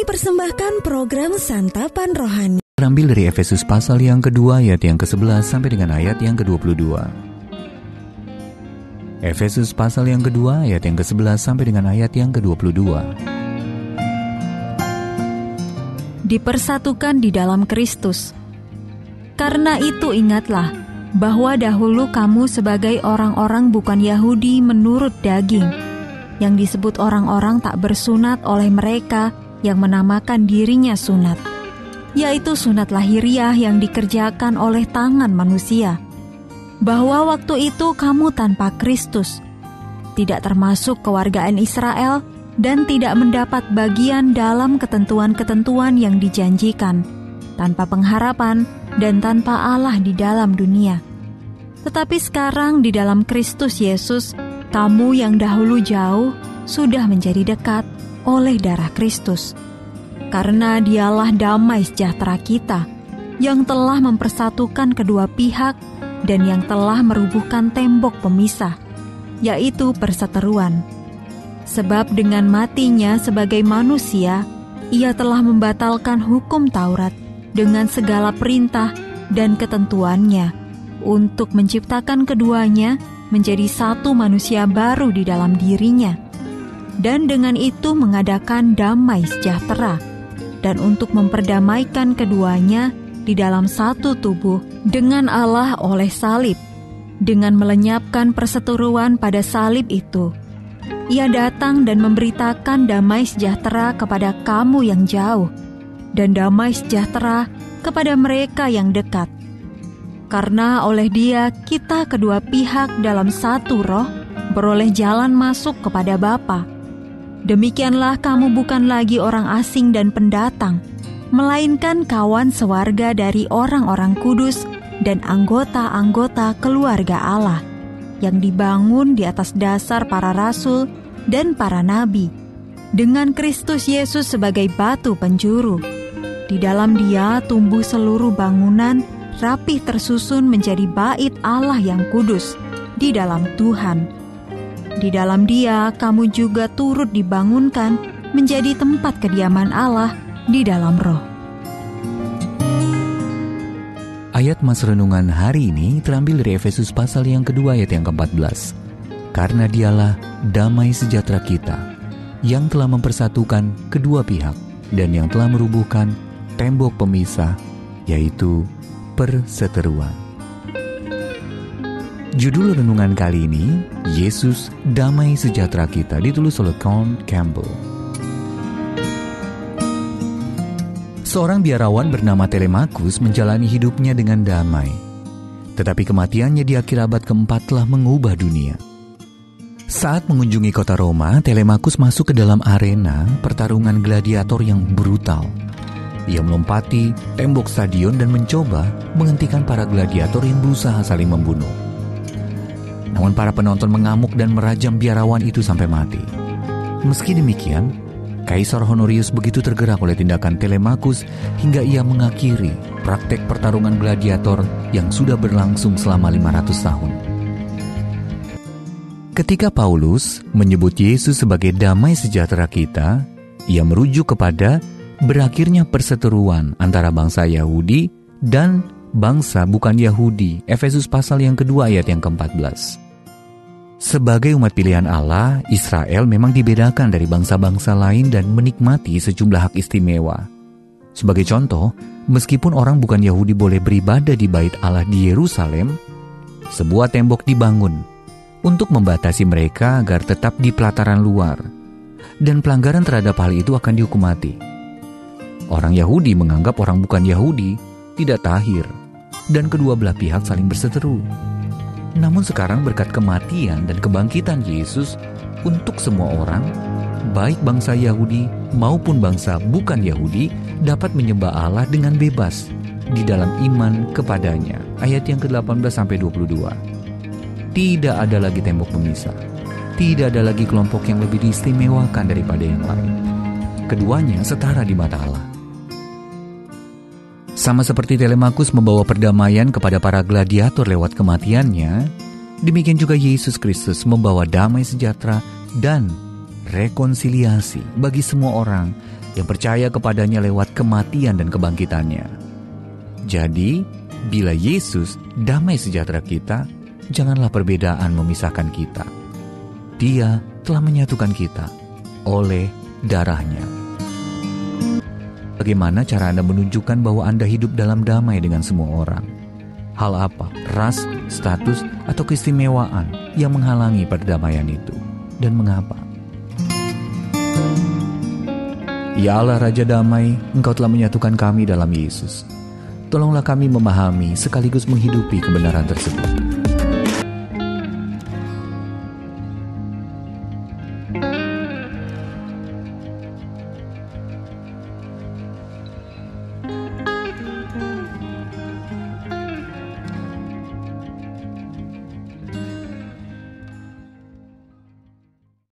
Kami persembahkan program Santapan Rohani. Terambil dari Efesus pasal yang kedua ayat yang ke-11 sampai dengan ayat yang ke-22. Efesus pasal yang kedua ayat yang ke-11 sampai dengan ayat yang ke-22. Dipersatukan di dalam Kristus. Karena itu ingatlah bahwa dahulu kamu sebagai orang-orang bukan Yahudi menurut daging, yang disebut orang-orang tak bersunat oleh mereka yang menamakan dirinya sunat, yaitu sunat lahiriah yang dikerjakan oleh tangan manusia. Bahwa waktu itu kamu tanpa Kristus, tidak termasuk kewargaan Israel, dan tidak mendapat bagian dalam ketentuan-ketentuan yang dijanjikan, tanpa pengharapan dan tanpa Allah di dalam dunia. Tetapi sekarang di dalam Kristus Yesus, kamu yang dahulu jauh sudah menjadi dekat oleh darah Kristus. Karena dialah damai sejahtera kita, yang telah mempersatukan kedua pihak dan yang telah merubuhkan tembok pemisah, yaitu perseteruan. Sebab dengan matinya sebagai manusia, ia telah membatalkan hukum Taurat dengan segala perintah dan ketentuannya, untuk menciptakan keduanya menjadi satu manusia baru di dalam dirinya, dan dengan itu mengadakan damai sejahtera, dan untuk memperdamaikan keduanya di dalam satu tubuh dengan Allah oleh salib. Dengan melenyapkan perseteruan pada salib itu, ia datang dan memberitakan damai sejahtera kepada kamu yang jauh, dan damai sejahtera kepada mereka yang dekat. Karena oleh Dia kita kedua pihak dalam satu roh beroleh jalan masuk kepada Bapa. Demikianlah kamu bukan lagi orang asing dan pendatang, melainkan kawan sewarga dari orang-orang kudus dan anggota-anggota keluarga Allah, yang dibangun di atas dasar para rasul dan para nabi, dengan Kristus Yesus sebagai batu penjuru. Di dalam Dia tumbuh seluruh bangunan, rapih tersusun menjadi bait Allah yang kudus di dalam Tuhan. Di dalam Dia kamu juga turut dibangunkan menjadi tempat kediaman Allah di dalam Roh. Ayat Mas Renungan hari ini terambil dari Efesus pasal yang kedua ayat yang ke-14. Karena dialah damai sejahtera kita, yang telah mempersatukan kedua pihak dan yang telah merubuhkan tembok pemisah, yaitu perseteruan. Judul renungan kali ini, Yesus Damai Sejahtera Kita, ditulis oleh Con Campbell. Seorang biarawan bernama Telemakus menjalani hidupnya dengan damai. Tetapi kematiannya di akhir abad keempat telah mengubah dunia. Saat mengunjungi kota Roma, Telemakus masuk ke dalam arena pertarungan gladiator yang brutal. Ia melompati tembok stadion dan mencoba menghentikan para gladiator yang berusaha saling membunuh. Namun para penonton mengamuk dan merajam biarawan itu sampai mati. Meski demikian, Kaisar Honorius begitu tergerak oleh tindakan Telemakus hingga ia mengakhiri praktek pertarungan gladiator yang sudah berlangsung selama 500 tahun. Ketika Paulus menyebut Yesus sebagai damai sejahtera kita, ia merujuk kepada berakhirnya perseteruan antara bangsa Yahudi dan bangsa bukan Yahudi. Efesus pasal yang kedua ayat yang ke-14. Sebagai umat pilihan Allah, Israel memang dibedakan dari bangsa-bangsa lain dan menikmati sejumlah hak istimewa. Sebagai contoh, meskipun orang bukan Yahudi boleh beribadah di bait Allah di Yerusalem, sebuah tembok dibangun untuk membatasi mereka agar tetap di pelataran luar, dan pelanggaran terhadap hal itu akan dihukum mati. Orang Yahudi menganggap orang bukan Yahudi tidak tahir, dan kedua belah pihak saling berseteru. Namun sekarang berkat kematian dan kebangkitan Yesus, untuk semua orang, baik bangsa Yahudi maupun bangsa bukan Yahudi, dapat menyembah Allah dengan bebas di dalam iman kepadanya. Ayat yang ke-18-22. Tidak ada lagi tembok pemisah. Tidak ada lagi kelompok yang lebih diistimewakan daripada yang lain. Keduanya setara di mata Allah. Sama seperti Telemakus membawa perdamaian kepada para gladiator lewat kematiannya, demikian juga Yesus Kristus membawa damai sejahtera dan rekonsiliasi bagi semua orang yang percaya kepadanya lewat kematian dan kebangkitannya. Jadi, bila Yesus damai sejahtera kita, janganlah perbedaan memisahkan kita. Dia telah menyatukan kita oleh darahnya. Bagaimana cara Anda menunjukkan bahwa Anda hidup dalam damai dengan semua orang? Hal apa, ras, status, atau keistimewaan yang menghalangi perdamaian itu? Dan mengapa? Ya Allah Raja Damai, Engkau telah menyatukan kami dalam Yesus. Tolonglah kami memahami sekaligus menghidupi kebenaran tersebut.